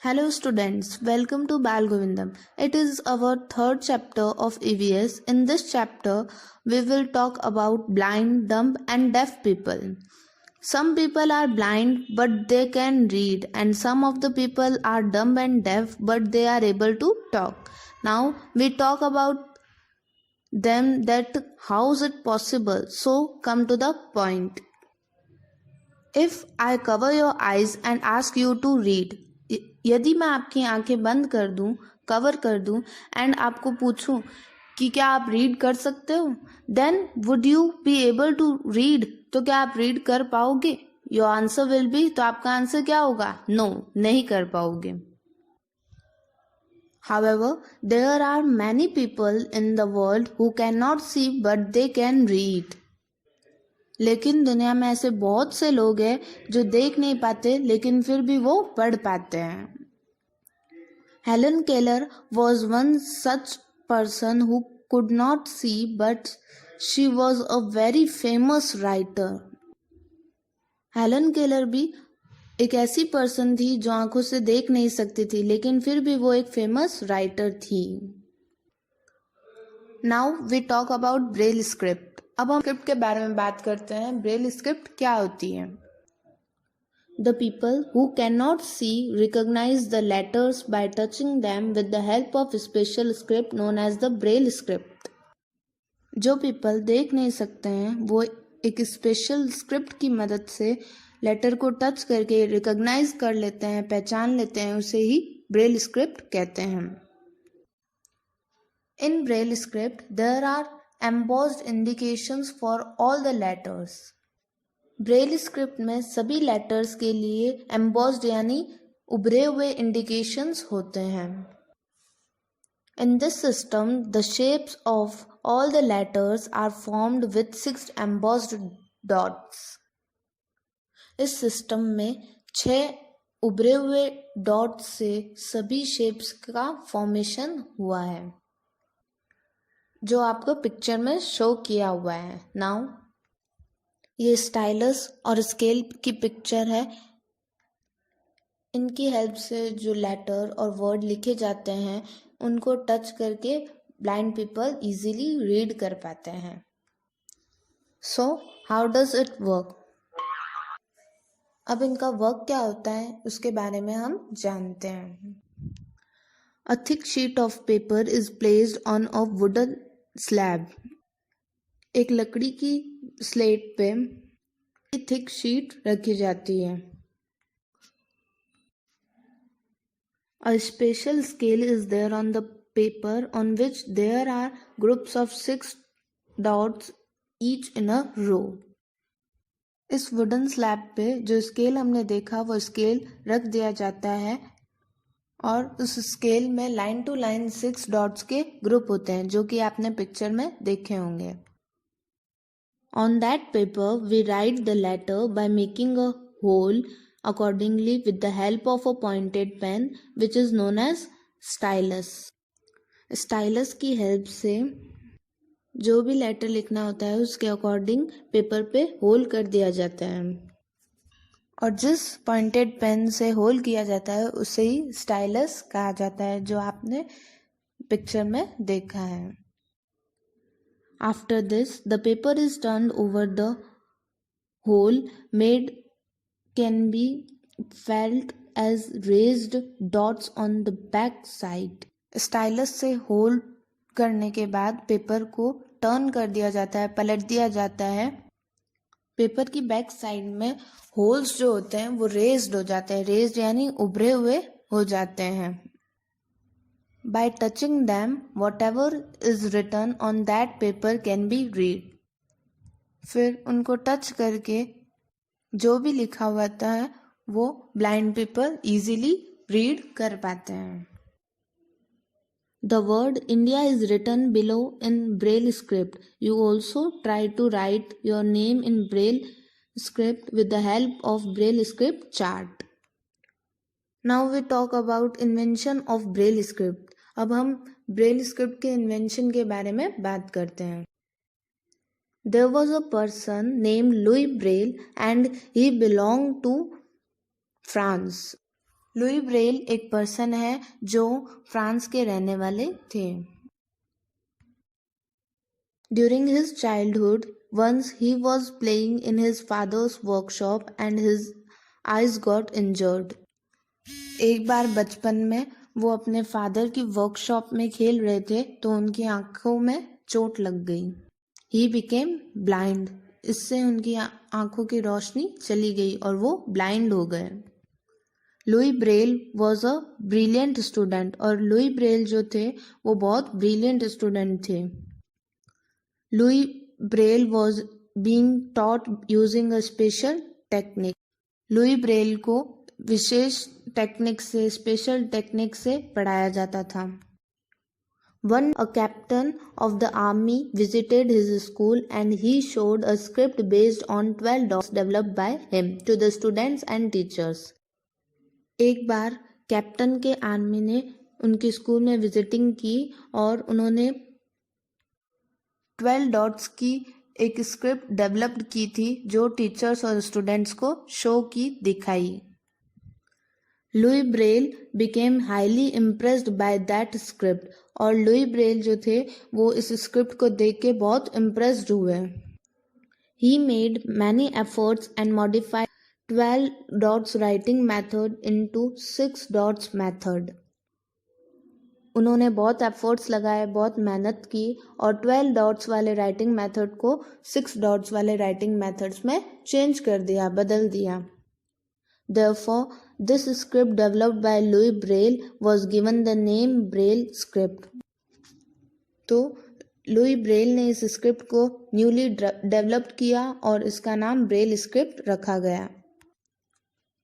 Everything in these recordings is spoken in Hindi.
Hello students, welcome to Bal Govindam. It is our third chapter of EVS. In this chapter, we will talk about blind, dumb and deaf people. Some people are blind but they can read, and some of the people are dumb and deaf but they are able to talk. Now we talk about them, that how is it possible. So come to the point. If I cover your eyes and ask you to read, यदि मैं आपकी आंखें बंद कर दूं, कवर कर दूं एंड आपको पूछूं कि क्या आप रीड कर सकते हो, then would you be able to read? तो क्या आप रीड कर पाओगे? योर आंसर विल बी, तो आपका आंसर क्या होगा? नो, नहीं कर पाओगे. However, there are many people in the world who cannot see but they can read. लेकिन दुनिया में ऐसे बहुत से लोग हैं जो देख नहीं पाते लेकिन फिर भी वो पढ़ पाते हैं. Helen Keller was one such person who could not see but she was a very famous writer. Helen Keller भी एक ऐसी पर्सन थी जो आंखों से देख नहीं सकती थी लेकिन फिर भी वो एक फेमस राइटर थी. Now we talk about Braille script. अब हम स्क्रिप्ट के बारे में बात करते हैं. ब्रेल स्क्रिप्ट क्या होती है? The people who cannot see recognize the letters by touching them with the help of a special script known as the Braille script. जो people देख नहीं सकते हैं वो एक स्पेशल स्क्रिप्ट की मदद से लेटर को टच करके रिकॉग्नाइज कर लेते हैं, पहचान लेते हैं. उसे ही ब्रेल स्क्रिप्ट कहते हैं. In Braille script, there are embossed indications for all the letters. Braille script में सभी लेटर्स के लिए एम्बॉस्ड यानी उभरे हुए इंडिकेशंस होते हैं. In this system the shapes of all the letters are formed with 6 embossed dots. इस सिस्टम में 6 उभरे हुए डॉट से सभी शेप्स का फॉर्मेशन हुआ है जो आपको पिक्चर में शो किया हुआ है. नाउ ये स्टाइलस और स्केल की पिक्चर है. इनकी हेल्प से जो लेटर और वर्ड लिखे जाते हैं उनको टच करके ब्लाइंड पीपल इजीली रीड कर पाते हैं. So how does it work? अब इनका वर्क क्या होता है उसके बारे में हम जानते हैं. A thick sheet of paper is placed on a wooden slab. एक लकड़ी की स्लेट पे थिक शीट रखी जाती है. A special scale is there on the paper on which there are groups of 6 dots each in a row. इस वुडन स्लैब पे जो स्केल हमने देखा वो स्केल रख दिया जाता है और उस स्केल में लाइन टू लाइन 6 डॉट्स के ग्रुप होते हैं जो कि आपने पिक्चर में देखे होंगे. On that paper, we write the letter by making a hole accordingly with the help of a pointed pen which is known as stylus. Stylus की हेल्प से जो भी लेटर लिखना होता है उसके अकॉर्डिंग पेपर पे होल कर दिया जाता है और जिस पॉइंटेड पेन से होल किया जाता है उसे ही स्टाइलस कहा जाता है जो आपने पिक्चर में देखा है. After this, the paper is turned over. The hole made can be felt as raised dots on the back side. Stylus से होल करने के बाद पेपर को टर्न कर दिया जाता है, पलट दिया जाता है. पेपर की बैक साइड में होल्स जो होते हैं वो रेज्ड हो जाते हैं. रेज्ड यानी उभरे हुए हो जाते हैं. By touching them, whatever is written on that paper can be read. फिर उनको टच करके जो भी लिखा हुआ होता है वो ब्लाइंड पीपल इजीली रीड कर पाते हैं. The word India is written below in Braille script. You also try to write your name in Braille script with the help of Braille script chart. Now we talk about invention of Braille script. अब हम ब्रेल स्क्रिप्ट के इन्वेंशन के बारे में बात करते हैं. There was a person named Louis Braille and he belonged to France. Louis Braille एक पर्सन है जो फ्रांस के रहने वाले थे। During his childhood once he was playing in his father's workshop and his eyes got injured. एक बार बचपन में वो अपने फादर की वर्कशॉप में खेल रहे थे तो उनकी आंखों में चोट लग गई। He became blind. इससे उनकी आंखों की रोशनी चली गई और वो ब्लाइंड हो गए। Louis Braille was a brilliant student और लुई ब्रेल जो थे वो बहुत ब्रिलियंट स्टूडेंट थे। Louis Braille was being taught using a special technique. Louis Braille को विशेष टेक्निक से स्पेशल टेक्निक से पढ़ाया जाता था। One a captain of the army visited his school and he showed a script based on 12 dots developed by him to the students and teachers. एक बार कैप्टन के आर्मी ने उनके स्कूल में विजिटिंग की और उन्होंने 12 डॉट्स की एक स्क्रिप्ट डेवलप्ड की थी जो टीचर्स और स्टूडेंट्स को शो की दिखाई। Louis Braille became highly impressed by that script और लुई ब्रेल जो थे वो इस स्क्रिप्ट को देख के बहुत इम्प्रेस्ड हुए। He made many efforts and modified 12 dots writing method into 6 dots method. उन्होंने बहुत एफर्ट्स लगाए, बहुत मेहनत की और 12 डॉट्स वाले राइटिंग मेथड को 6 डॉट्स वाले राइटिंग मेथड्स में चेंज कर दिया, बदल दिया। Therefore, this script developed by Louis Braille was given the name Braille script. तो लुई ब्रेल ने इस स्क्रिप्ट को न्यूली डेवलप्ड किया और इसका नाम ब्रेल स्क्रिप्ट रखा गया।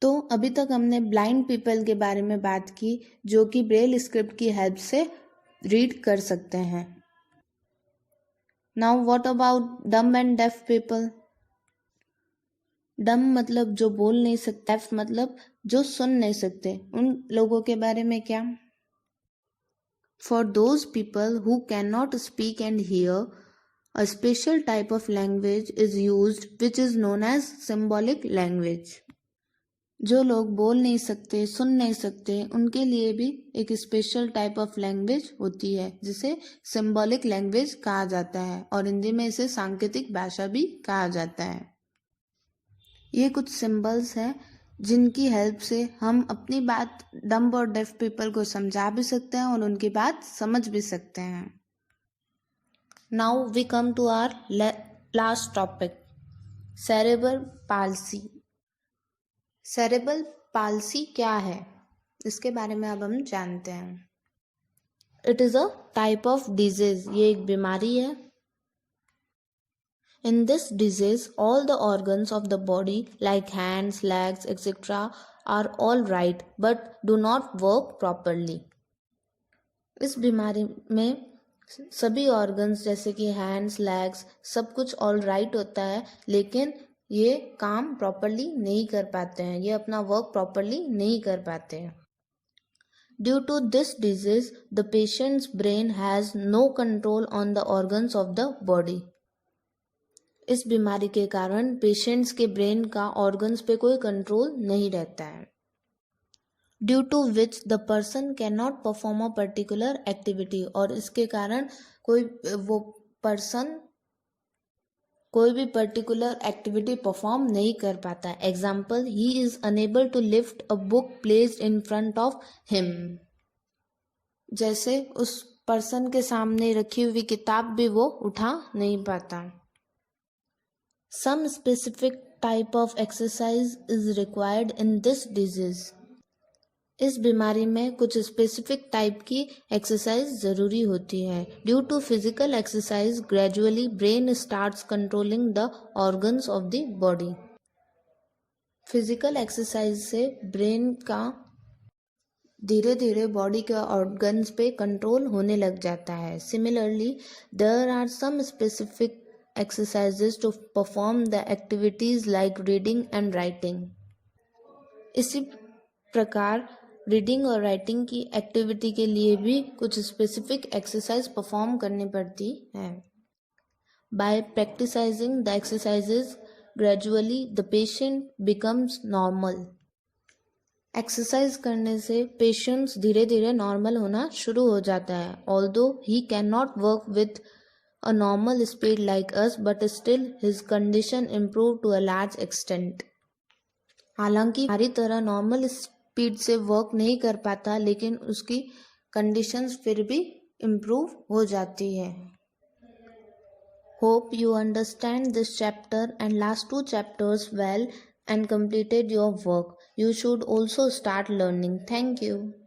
तो अभी तक हमने ब्लाइंड पीपल के बारे में बात की जो कि ब्रेल स्क्रिप्ट की हेल्प से रीड कर सकते हैं। Now what about dumb and deaf people? Dumb मतलब जो बोल नहीं सकते, डेफ मतलब जो सुन नहीं सकते। उन लोगों के बारे में क्या? For those people who can not speak and hear, a special type of language is used which is known as symbolic language. जो लोग बोल नहीं सकते, सुन नहीं सकते, उनके लिए भी एक स्पेशल टाइप ऑफ लैंग्वेज होती है जिसे सिंबॉलिक लैंग्वेज कहा जाता है और हिंदी में इसे सांकेतिक भाषा भी कहा जाता है। ये कुछ सिंबल्स हैं जिनकी हेल्प से हम अपनी बात डम्ब और डेफ पीपल को समझा भी सकते हैं और उनकी बात समझ भी सकते हैं। Now we come to our last topic, cerebral palsy. Cerebral palsy क्या है इसके बारे में अब हम जानते हैं। It is a type of disease, ये एक बीमारी है। In this disease, all the organs of the body like hands, legs, etc. are all right but do not work properly. इस बीमारी में सभी ऑर्गन्स जैसे कि हैंड्स, लेग्स सब कुछ ऑल राइट होता है लेकिन ये काम प्रॉपरली नहीं कर पाते हैं, ये अपना वर्क प्रॉपरली नहीं कर पाते हैं। Due to this disease, the patient's brain has no control on the organs of the body. इस बीमारी के कारण पेशेंट्स के ब्रेन का ऑर्गन्स पे कोई कंट्रोल नहीं रहता है। Due to which the person can not perform a particular activity, और इसके कारण वो पर्सन कोई भी पर्टिकुलर एक्टिविटी परफॉर्म नहीं कर पाता। Example, he is unable to lift a book placed in front of him. जैसे उस पर्सन के सामने रखी हुई किताब भी वो उठा नहीं पाता। Some specific type of exercise is required in this disease. इस बीमारी में कुछ स्पेसिफिक टाइप की एक्सरसाइज ज़रूरी होती है। Due to physical exercise gradually brain starts controlling the organs of the body. Physical exercise से ब्रेन का धीरे धीरे बॉडी के ऑर्गन्स पे कंट्रोल होने लग जाता है। Similarly there are some specific exercises to perform the activities like reading and writing. इसी प्रकार रीडिंग और राइटिंग की एक्टिविटी के लिए भी कुछ स्पेसिफिक एक्सरसाइज परफॉर्म करनी पड़ती है। By practicing the exercises gradually the patient becomes normal. Exercise करने से पेशेंस धीरे धीरे नॉर्मल होना शुरू हो जाता है. Although he can not work with a normal speed like us, but still his condition improved to a large extent. हालांकि हमारी तरह नॉर्मल स्पीड से वर्क नहीं कर पाता, लेकिन उसकी कंडीशंस फिर भी इम्प्रूव हो जाती है. Hope you understand this chapter and last two chapters well and completed your work. You should also start learning. Thank you.